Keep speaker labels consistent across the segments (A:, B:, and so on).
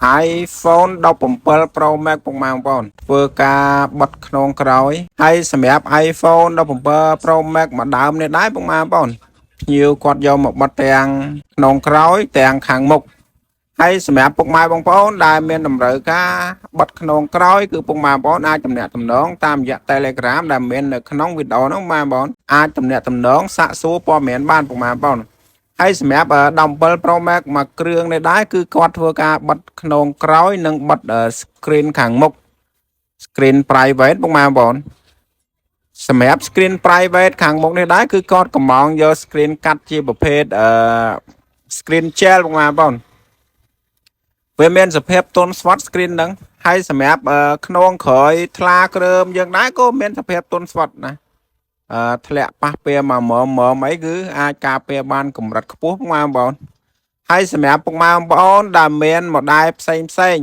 A: iPhone 17 Pro Max ពុកម៉ែបងប្អូនធ្វើការបិទខ្នងក្រោយហើយសម្រាប់ iPhone 17 Pro Max មួយដើមនេះដែរពុកម៉ែបងប្អូនភ្ញៀវគាត់យកមកបិទទាំងខ្នងក្រោយទាំងខាងមុខហើយសម្រាប់ពុកម៉ែបងប្អូនដែលមានតម្រូវការបិទខ្នងក្រោយគឺពុកម៉ែបងប្អូនអាចទំនាក់ទំនងតាមរយៈ Telegram ដែលមាននៅក្នុងវីដេអូនោះម៉ែបងប្អូនអាចទំនាក់ទំនងសាកសួរព័ត៌មានបានពុកម៉ែបងប្អូនហើយសម្រាប់17 Pro Max មួយគ្រឿងនេះដែរគឺគាត់ធ្វើការបិទខ្នងក្រោយនិងបិទ screen ខាងមុខ screen private ពុកម៉ែបងប្អូនសម្រាប់ screen private ខាងមុខនេះដែរគឺគាត់កំងយក screen កាត់ជាប្រភេទscreen gel ពុកម៉ែបងប្អូនវាមានសភាពទន់ស្វាត់ screen ហ្នឹងហើយសម្រាប់ខ្នងក្រោយថ្លាគ្រើមយើងដែរក៏មានសភាពទន់ស្វាត់ណាធ្លាក់ប៉ះពាល់មកមើមអីគឺអាចការពារបានកម្រិតខ្ពស់ពុកម៉ែបងប្អូនហើយសម្រាប់ពុកម៉ែបងប្អូនដែលមាន model ផ្សេង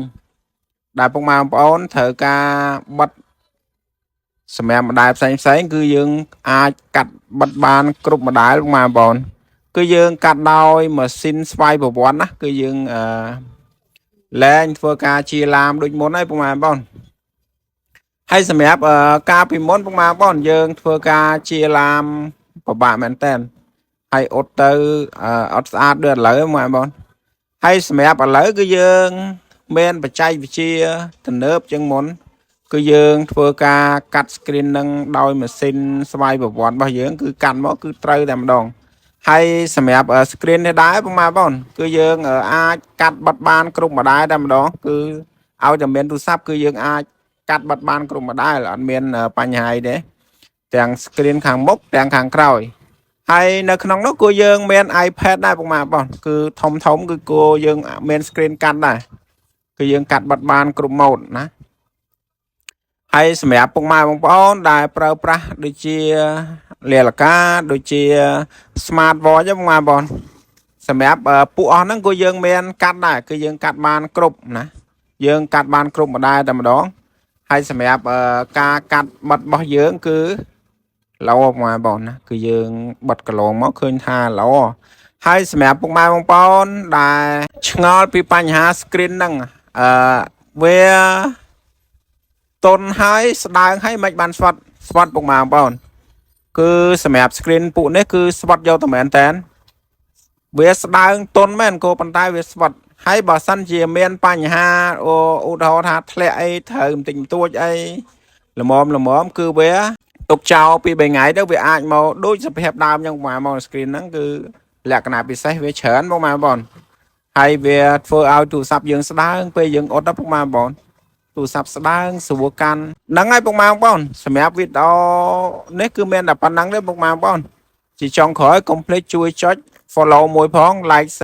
A: ដែលពុកម៉ែបងប្អូនត្រូវការបិទសម្រាប់ model ផ្សេងគឺយើងអាចកាត់បិទបានគ្រប់ model ពុកម៉ែបងប្អូនគឺយើងកាត់ដោយម៉ាស៊ីនស្វ័យប្រវត្តិណាគឺយើងលែងធ្វើការជាឡាមដូចមុនហើយពុកម៉ែបងប្អូនហើយសម្រាប់ការពីមុនពុកម៉ែបងប្អូនយើងធ្វើការជាឡាមពិបាកមែនតើហើយអត់ទៅអត់ស្អាតដូចឥឡូវពុកម៉ែបងប្អូនហើយសម្រាប់ឥឡូវគឺយើងមានបច្ចេកវិទ្យាទំនើបជាងមុនគឺយើងធ្វើការកាត់ screen នឹងដោយម៉ាស៊ីនស្វ័យប្រវត្តិរបស់យើងគឺកាត់មកគឺត្រូវតែម្ដងហើយសម្រាប់ screen នេះដែរពុកម៉ែបងប្អូនគឺយើងអាចកាត់បិទបានគ្រប់ម្ដាយតែម្ដងគឺឲ្យតែមានទូរស័ព្ទគឺយើងអាចកាត់បិទបានគ្រប់ម្ដាយអត់មានបញ្ហាអីទេទាំង screen ខាងមុខទាំងខាងក្រោយហើយនៅក្នុងនោះគឺយើងមាន iPad ដែរពុកម៉ែបងប្អូនគឺធំគឺគួរយើងមាន screen កាត់ដែរគឺយើងកាត់បិទបានគ្រប់ mode ណាហើយសម្រាប់ពុកម៉ែបងប្អូនដែលប្រើប្រាស់ដូចជាលាលកាដូចជា smart watch ពុកម៉ែបងប្អូនសម្រាប់ពួកអស់ហ្នឹងគឺយើងមានកាត់ដែរគឺយើងកាត់បានគ្រប់ណាយើងកាត់បានគ្រប់ម្ដាយតែម្ដងហើយសម្រាប់ការកាត់បិទរបស់យើងគឺល្អពុកម៉ែបងប្អូនណាគឺយើងបិទកន្លងមកឃើញថាល្អហើយសម្រាប់ពុកម៉ែបងប្អូនដែលឆ្ងល់ពីបញ្ហា screen ហ្នឹងវាតុនហើយស្ដើងហើយមិនបានស្វាត់ពុកម៉ែបងប្អូនគឺសម្រាប់ screen ពួកនេះគឺស្វាត់យកតែមែនតើវាស្ដើងតុនមែនក៏ប៉ុន្តែវាស្វាត់ហើយបើសិនជាមានបញ្ហាឧទាហរណ៍ថាធ្លាក់អីត្រូវបន្តិចបន្តួចអីល្មមគឺវាទុកចោលពី3ថ្ងៃទៅវាអាចមកដូចសភាពដើមអញ្ចឹងពុកម៉ែបង screen ហ្នឹងគឺលក្ខណៈពិសេសវាច្រើនពុកម៉ែបងហើយវាធ្វើឲ្យទូរស័ព្ទយើងស្ដើងពេលយើងអត់ដល់ពុកម៉ែបងទូរស័ព្ទស្ដើងស្រួលកាន់ហ្នឹងហើយពុកម៉ែបងប្អូនសម្រាប់វីដេអូនេះគឺមានតែប៉ុណ្្នឹងទេពុកម៉ែបងប្អូនជាចុងក្រោយកុំភ្លេចជួយចុច follow មួយផង like